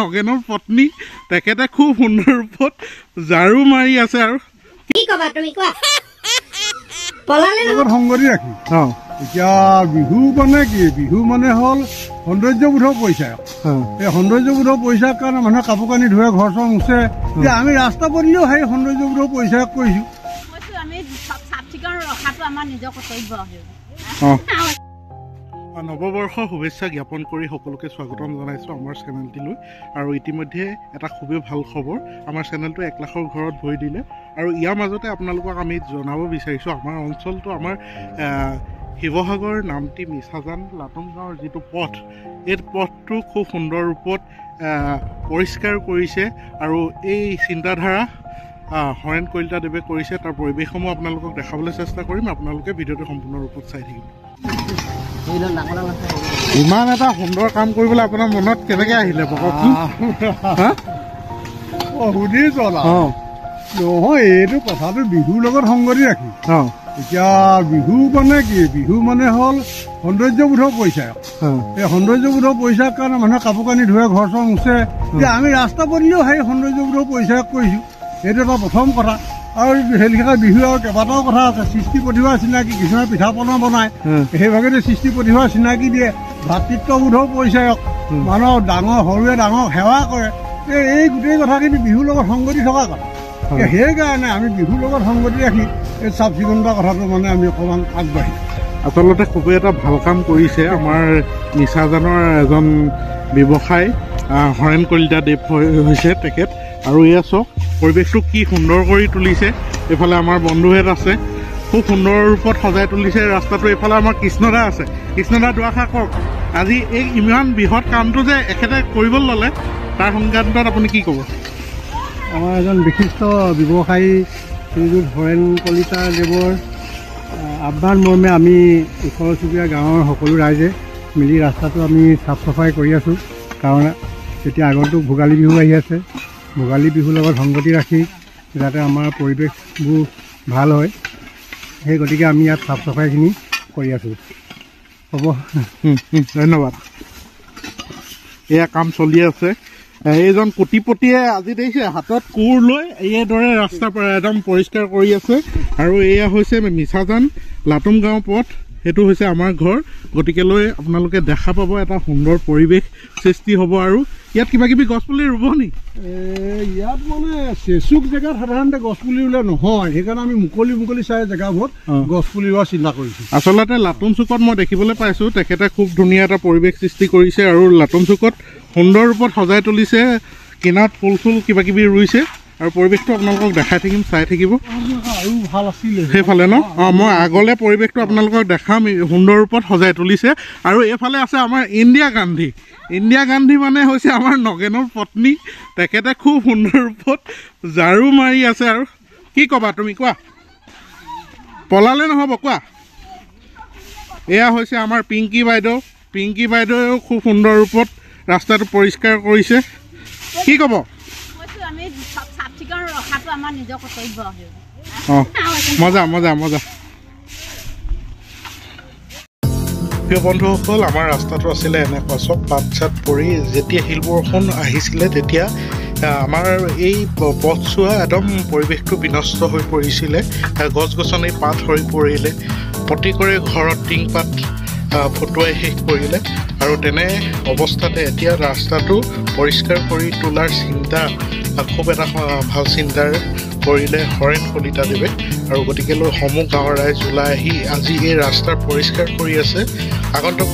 নগেনৰ পত্নী তেখেতে খুব সুন্দৰ ৰূপত ঝাৰু মাৰি আছে আৰু কি কবা তুমি কোৱা পলালে লগত সংগতি ৰাখি এতিয়া বিহু মানে কি বিহু মানে হ'ল সৌন্দৰ্যবোধক পইচা এই সৌন্দৰ্যবোধক পইচাৰ কাৰণে মানুহে কাপোৰ কানি ধুৱে ঘৰ চৰ মুচে এতিয়া আমি ৰাস্তা পদূলিও সেই সৌন্দৰ্যবোধক পইচা কৰিছোঁ নৱবৰ্ষৰ শুভেচ্ছা জ্ঞাপন কৰি সকলোকে স্বাগতম জনাইছোঁ আমাৰ চেনেলটিলৈ আৰু ইতিমধ্যে এটা খুবেই ভাল খবৰ আমাৰ চেনেলটো 1 লাখৰ ঘৰত ভৰি দিলে আৰু ইয়াৰ মাজতে আপোনালোকক আমি জনাব বিচাৰিছোঁ আমাৰ অঞ্চলটো আমাৰ শিৱসাগৰ নামটি মিছাজান লাটুম গাঁৱৰ যিটো পথ এই পথটো খুব সুন্দৰ ৰূপত পৰিষ্কাৰ কৰিছে আৰু এই চিন্তাধাৰা হৰেণ কলিতাদেৱে কৰিছে তাৰ পৰিৱেশসমূহ আপোনালোকক দেখাবলৈ চেষ্টা কৰিম আপোনালোকে ভিডিঅ'টো সম্পূৰ্ণ ৰূপত চাই থাকিব ইমান এটা সুন্দৰ কাম কৰিবলৈ আপোনাৰ মনত কেনেকৈ আহিলে কওকচোন সুধি চলা নহয় এইটো কথাটো বিহুৰ লগত সংগতি ৰাখি এতিয়া বিহু মানে কি বিহু মানে হ'ল সৌন্দৰ্যবোধক পইচা এই সৌন্দৰ্যবোধক পইচাৰ কাৰণে মানুহে কাপোৰ কানি ধুৱে ঘৰ চৰ মুচে এতিয়া আমি ৰাস্তা পদূলিও সেই সৌন্দৰ্যবোধক পইচা কৰিছোঁ সেইটো এটা প্ৰথম কথা আৰু সেই লিখা বিহু আৰু কেইবাটাও কথা আছে সৃষ্টি প্ৰতিভাৰ চিনাকি কিছুমানে পিঠা পনা বনায় সেইভাগেতে সৃষ্টি প্ৰতিভাৰ চিনাকি দিয়ে ভাতৃত্ববোধৰ পৰিচয়ক মানুহৰ ডাঙৰ সৰুৱে ডাঙৰক সেৱা কৰে এই গোটেই কথাখিনি বিহুৰ লগত সংগতি থকা কথা সেইকাৰণে আমি বিহুৰ লগত সংগতি ৰাখি এই চাফ চিকুণতাৰ কথাটো মানে আমি অকণমান আগবাঢ়ি আচলতে খুবেই এটা ভাল কাম কৰিছে আমাৰ মিছাজানৰ এজন ব্যৱসায় হৰেণ কলিতাদেৱ হৈছে তেখেত আৰু এয়া চাওক পৰিৱেশটো কি সুন্দৰ কৰি তুলিছে এইফালে আমাৰ বন্ধুহেঁত আছে খুব সুন্দৰ ৰূপত সজাই তুলিছে ৰাস্তাটো এইফালে আমাৰ কৃষ্ণদা আছে কৃষ্ণদা দুআষাৰ কওক আজি এই ইমান বৃহৎ কামটো যে এখেতে কৰিবলৈ ল'লে তাৰ সংক্ৰান্তত আপুনি কি ক'ব আমাৰ এজন বিশিষ্ট ব্যৱসায়ী শ্ৰীযুত হৰেণ কলিতাদেৱৰ আহ্বান মৰ্মে আমি ওচৰ চুবুৰীয়া গাঁৱৰ সকলো ৰাইজে মিলি ৰাস্তাটো আমি চাফ চাফাই কৰি আছোঁ কাৰণ এতিয়া আগন্তুক ভোগালী বিহু আহি আছে ভোগালী বিহুৰ লগত সংগতি ৰাখি যাতে আমাৰ পৰিৱেশবোৰ ভাল হয় সেই গতিকে আমি ইয়াত চাফ চাফাইখিনি কৰি আছোঁ হ'ব ধন্যবাদ এয়া কাম চলি আছে এইজন কোটিপতিয়ে আজি দেখিছে হাতত কোৰ লৈ এইদৰে ৰাস্তা একদম পৰিষ্কাৰ কৰি আছে আৰু এয়া হৈছে মিছাজান লাটুম গাঁও পথ সেইটো হৈছে আমাৰ ঘৰ গতিকে লৈ আপোনালোকে দেখা পাব এটা সুন্দৰ পৰিৱেশ সৃষ্টি হ'ব আৰু ইয়াত কিবা কিবি গছপুলি ৰুব নি ইয়াত মানে চেচুক জেগাত সাধাৰণতে গছপুলি ৰুলে নহয় সেইকাৰণে আমি মুকলি চাই জেগাবোৰত গছপুলি ৰোৱাৰ চিন্তা কৰিছোঁ আচলতে লাটুম চুকত মই দেখিবলৈ পাইছোঁ তেখেতে খুব ধুনীয়া এটা পৰিৱেশ সৃষ্টি কৰিছে আৰু লাটুম চুকত সুন্দৰ ৰূপত সজাই তুলিছে কিনাৰত ফুল চুল কিবা কিবি ৰুইছে আৰু পৰিৱেশটো আপোনালোকক দেখাই থাকিম চাই থাকিব আৰু ভাল আছিলে সেইফালে ন মই আগলৈ পৰিৱেশটো আপোনালোকক দেখাম সুন্দৰ ৰূপত সজাই তুলিছে আৰু এইফালে আছে আমাৰ ইন্দিৰা গান্ধী মানে হৈছে আমাৰ নগেনৰ পত্নী তেখেতে খুব সুন্দৰ ৰূপত ঝাৰু মাৰি আছে আৰু কি ক'বা তুমি কোৱা পলালে নহ'ব কোৱা এয়া হৈছে আমাৰ পিংকী বাইদেৱেও খুব সুন্দৰ ৰূপত ৰাস্তাটো পৰিষ্কাৰ কৰিছে কি ক'ব মজা প্ৰিয় বন্ধুসকল আমাৰ ৰাস্তাটো আছিলে এনেকুৱা চব পাত চাত পৰি যেতিয়া শিল বৰষুণ আহিছিলে তেতিয়া আমাৰ এই পথছোৱা একদম পৰিৱেশটো বিনষ্ট হৈ পৰিছিলে গছ গছনি পাত সৰি পৰিলে প্ৰতিকৰে ঘৰত টিংপাত ফুটুৱাই শেষ কৰিলে আৰু তেনে অৱস্থাতে এতিয়া ৰাস্তাটো পৰিষ্কাৰ কৰি তোলাৰ চিন্তা খুব এটা ভাল চিন্তাৰ কৰিলে হৰেণ কলিতাদেৱে আৰু গতিকে লৈ সমূহ গাঁৱৰ ৰাইজ ওলাই আহি আজি এই ৰাস্তা পৰিষ্কাৰ কৰি আছে আগন্তুক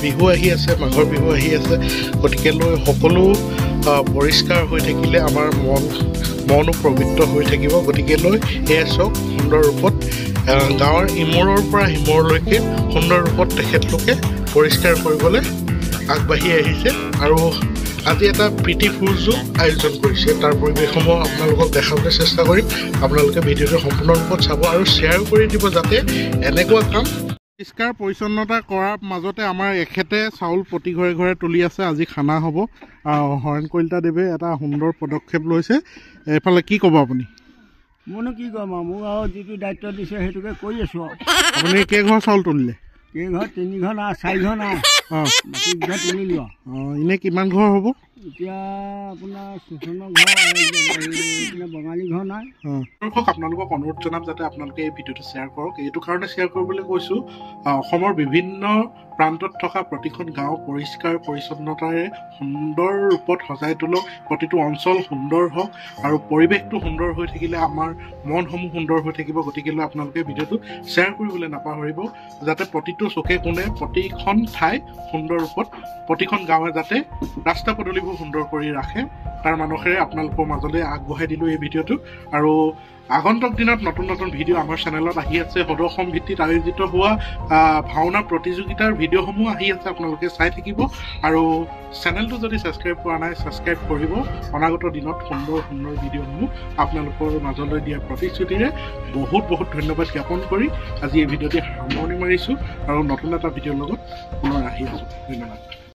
বিহু আহি আছে মাঘৰ বিহু আহি আছে গতিকে লৈ সকলো পৰিষ্কাৰ হৈ থাকিলে আমাৰ মনো পবিত্ৰ হৈ থাকিব গতিকে লৈ এয়া চাওক সুন্দৰ ৰূপত গাঁৱৰ ইমূৰৰ পৰা সিমূৰলৈকে সুন্দৰ ৰূপত তেখেতলোকে পৰিষ্কাৰ কৰিবলৈ আগবাঢ়ি আহিছে আৰু আজি এটা প্ৰীতি ভোজো আয়োজন কৰিছে তাৰ পৰিৱেশসমূহ আপোনালোকক দেখাবলৈ চেষ্টা কৰিম আপোনালোকে ভিডিঅ'টো সম্পূৰ্ণ ৰূপত চাব আৰু শ্বেয়াৰ কৰি দিব যাতে এনেকুৱা কাম পৰিষ্কাৰ পৰিচ্ছন্নতা কৰাৰ মাজতে আমাৰ এখেতে চাউল প্ৰতি ঘৰে ঘৰে তুলি আছে আজি খানা হ'ব হৰেণ কলিতাদেৱে এটা সুন্দৰ পদক্ষেপ লৈছে এইফালে কি ক'ব আপুনি মইনো কি ক'ম আৰু মোক আৰু যিটো দায়িত্ব দিছে সেইটোকে কৰি আছোঁ আৰু আপুনি কেইঘৰ চাউল তুলিলে কেইঘৰ 3 ঘৰ না 4 ঘৰ না মাটিকেইটা তুলি লোৱা এনে কিমান ঘৰ হ'ব এতিয়া আপোনাৰ ষ্টেচনৰ ঘৰ বঙালী ঘৰ নাই দৰ্শক আপোনালোকক অনুৰোধ জনাম যাতে আপোনালোকে এই ভিডিঅ'টো শ্বেয়াৰ কৰক এইটো কাৰণে শ্বেয়াৰ কৰিবলৈ কৈছোঁ অসমৰ বিভিন্ন প্ৰান্তত থকা প্ৰতিখন গাঁও পৰিষ্কাৰ পৰিচ্ছন্নতাৰে সুন্দৰ ৰূপত সজাই তোলক প্ৰতিটো অঞ্চল সুন্দৰ হওক আৰু পৰিৱেশটো সুন্দৰ হৈ থাকিলে আমাৰ মনসমূহ সুন্দৰ হৈ থাকিব গতিকে আপোনালোকে ভিডিঅ'টো শ্বেয়াৰ কৰিবলৈ নাপাহৰিব যাতে প্ৰতিটো চুকে কোণে প্ৰতিখন ঠাই সুন্দৰ ৰূপত প্ৰতিখন গাঁৱে যাতে ৰাস্তা পদূলিবোৰ সুন্দৰ কৰি ৰাখে তাৰ মানসেৰে আপোনালোকৰ মাজলৈ আগবঢ়াই দিলোঁ এই ভিডিঅ'টো আৰু আগন্তুক দিনত নতুন নতুন ভিডিঅ' আমাৰ চেনেলত আহি আছে সদৌ অসম ভিত্তিত আয়োজিত হোৱা ভাওনা প্ৰতিযোগিতাৰ ভিডিঅ'সমূহ আহি আছে আপোনালোকে চাই থাকিব আৰু চেনেলটো যদি ছাবস্ক্ৰাইব কৰা নাই ছাবস্ক্ৰাইব কৰিব অনাগত দিনত সুন্দৰ সুন্দৰ ভিডিঅ'সমূহ আপোনালোকৰ মাজলৈ দিয়া প্ৰতিশ্ৰুতিৰে বহুত বহুত ধন্যবাদ জ্ঞাপন কৰি আজি এই ভিডিঅ'টি সামৰণি মাৰিছোঁ আৰু নতুন এটা ভিডিঅ'ৰ লগত পুনৰ আহি আছোঁ ধন্যবাদ